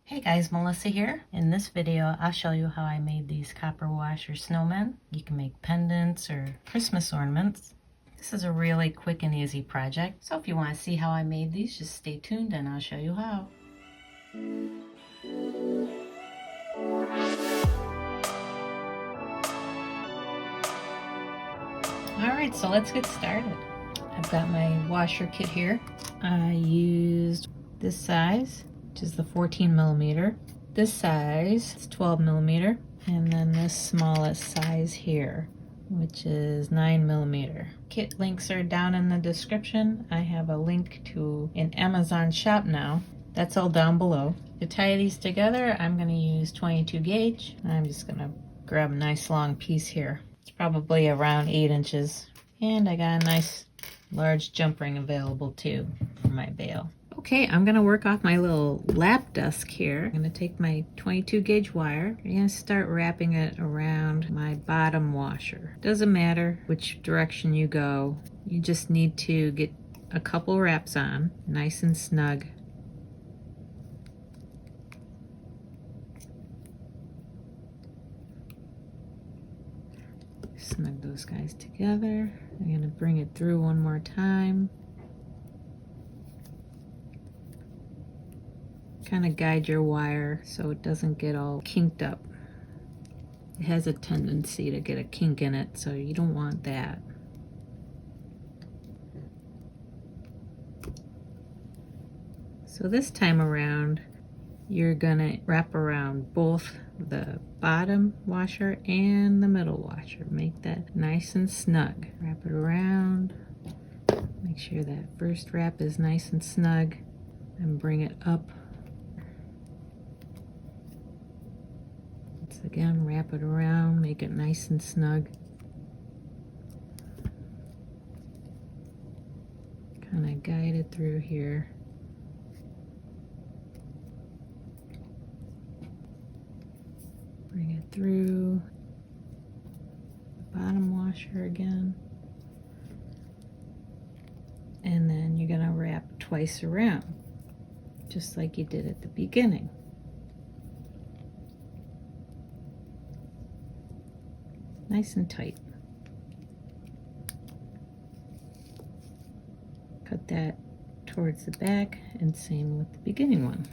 Hey guys, Melissa here. In this video, I'll show you how I made these copper washer snowmen. You can make pendants or Christmas ornaments. This is a really quick and easy project. So if you want to see how I made these, just stay tuned and I'll show you how. Alright, so let's get started. I've got my washer kit here. I used this size, which is the 14 millimeter. This size is 12 millimeter. And then this smallest size here, which is 9 millimeter. Kit links are down in the description. I have a link to an Amazon shop now. That's all down below. To tie these together, I'm going to use 22 gauge. I'm just going to grab a nice long piece here. It's probably around 8 inches. And I got a nice large jump ring available too for my bail. Okay, I'm gonna work off my little lap desk here. I'm gonna take my 22 gauge wire. I'm gonna start wrapping it around my bottom washer. Doesn't matter which direction you go. You just need to get a couple wraps on, nice and snug. Snug those guys together. I'm gonna bring it through one more time. Kind of guide your wire so it doesn't get all kinked up. It has a tendency to get a kink in it, so you don't want that. So this time around, you're gonna wrap around both the bottom washer and the middle washer. Make that nice and snug. Wrap it around. Make sure that first wrap is nice and snug, and bring it up. Once again, wrap it around, make it nice and snug. Kind of guide it through here. Bring it through the bottom washer again. And then you're gonna wrap twice around, just like you did at the beginning. Nice and tight. Cut that towards the back, and same with the beginning one.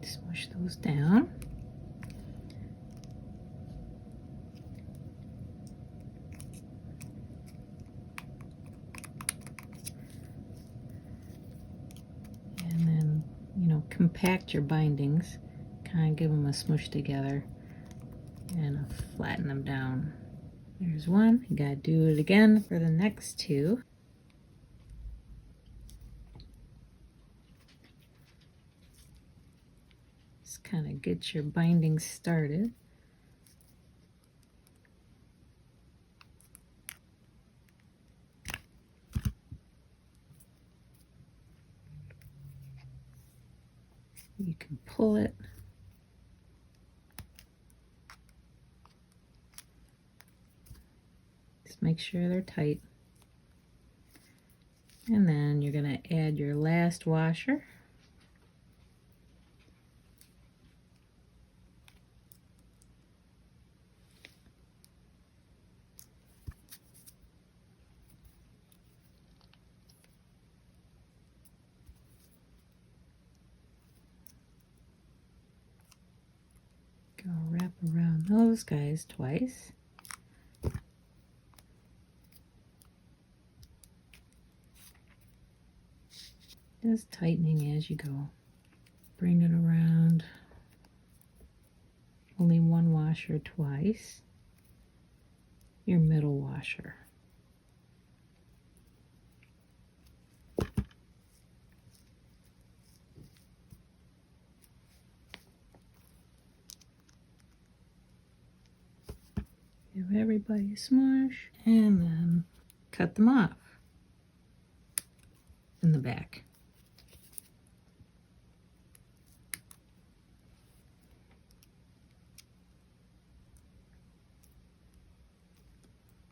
Smush those down. And then, compact your bindings. Kind of give them a smush together and flatten them down. There's one. You gotta do it again for the next two. Just kind of get your bindings started. You can pull it. Make sure they're tight. And then you're going to add your last washer. Go wrap around those guys twice. Just tightening as you go. Bring it around. Only one washer twice. Your middle washer. Give everybody a smush, and then cut them off in the back.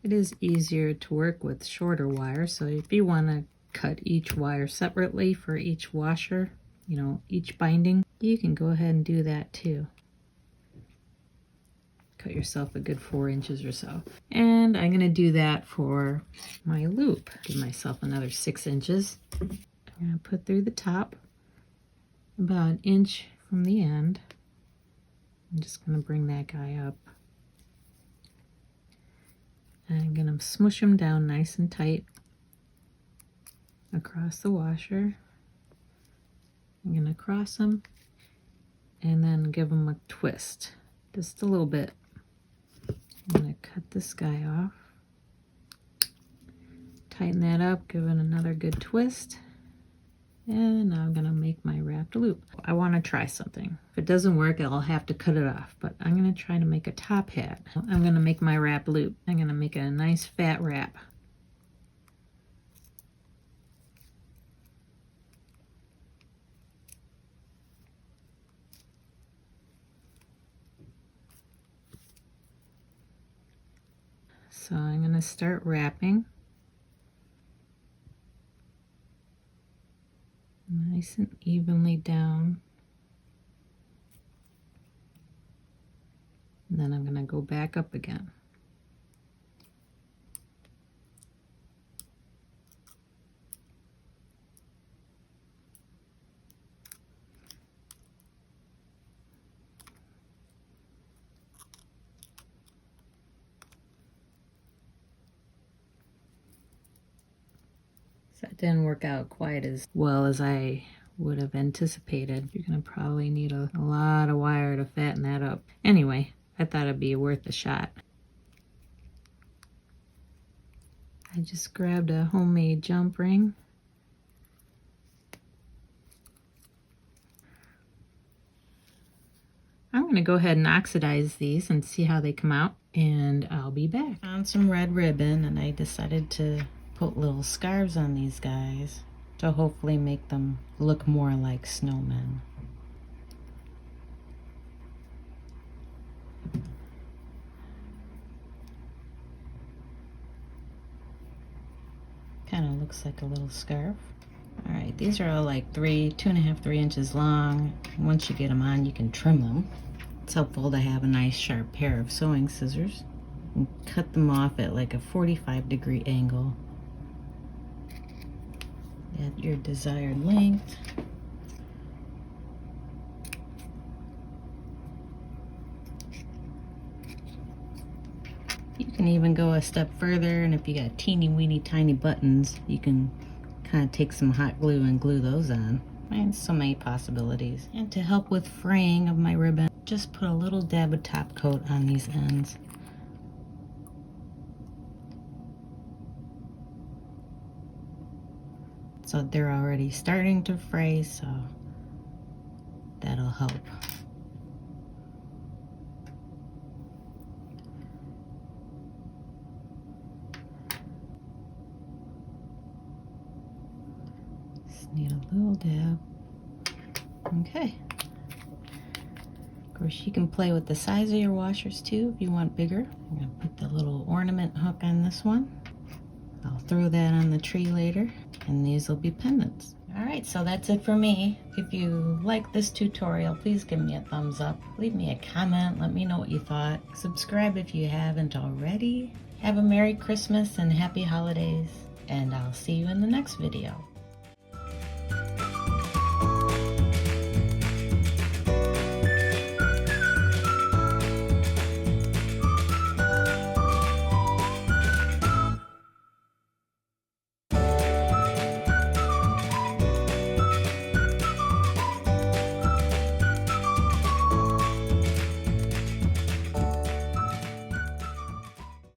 It is easier to work with shorter wire, so if you want to cut each wire separately for each washer, you know, each binding, you can go ahead and do that too. Cut yourself a good 4 inches or so. And I'm gonna do that for my loop. Give myself another 6 inches. I'm gonna put through the top about an inch from the end. I'm just gonna bring that guy up. And I'm gonna smush them down nice and tight across the washer. I'm gonna cross them and then give them a twist, just a little bit. I'm gonna cut this guy off, tighten that up, give it another good twist, and now I'm gonna make my wrapped loop. I wanna try something. If it doesn't work, I'll have to cut it off, but I'm gonna try to make a top hat. I'm gonna make my wrapped loop. I'm gonna make it a nice fat wrap. So I'm going to start wrapping nice and evenly down. And then I'm going to go back up again. That didn't work out quite as well as I would have anticipated. You're gonna probably need a lot of wire to fatten that up. Anyway, I thought it'd be worth a shot. I just grabbed a homemade jump ring. I'm gonna go ahead and oxidize these and see how they come out, and I'll be back. On some red ribbon, and I decided to put little scarves on these guys to hopefully make them look more like snowmen. Kind of looks like a little scarf. All right, these are all like 2.5, 3 inches long. Once you get them on, you can trim them. It's helpful to have a nice sharp pair of sewing scissors and cut them off at like a 45-degree angle at your desired length. You can even go a step further, and if you got teeny weeny tiny buttons, you can kind of take some hot glue and glue those on. And so many possibilities. And to help with fraying of my ribbon, just put a little dab of top coat on these ends. So they're already starting to fray, so that'll help. Just need a little dab. Okay. Of course, you can play with the size of your washers too if you want bigger. I'm gonna put the little ornament hook on this one. I'll throw that on the tree later, and these will be pendants. All right, so that's it for me. If you like this tutorial, please give me a thumbs up. Leave me a comment, let me know what you thought. Subscribe if you haven't already. Have a Merry Christmas and Happy Holidays, and I'll see you in the next video.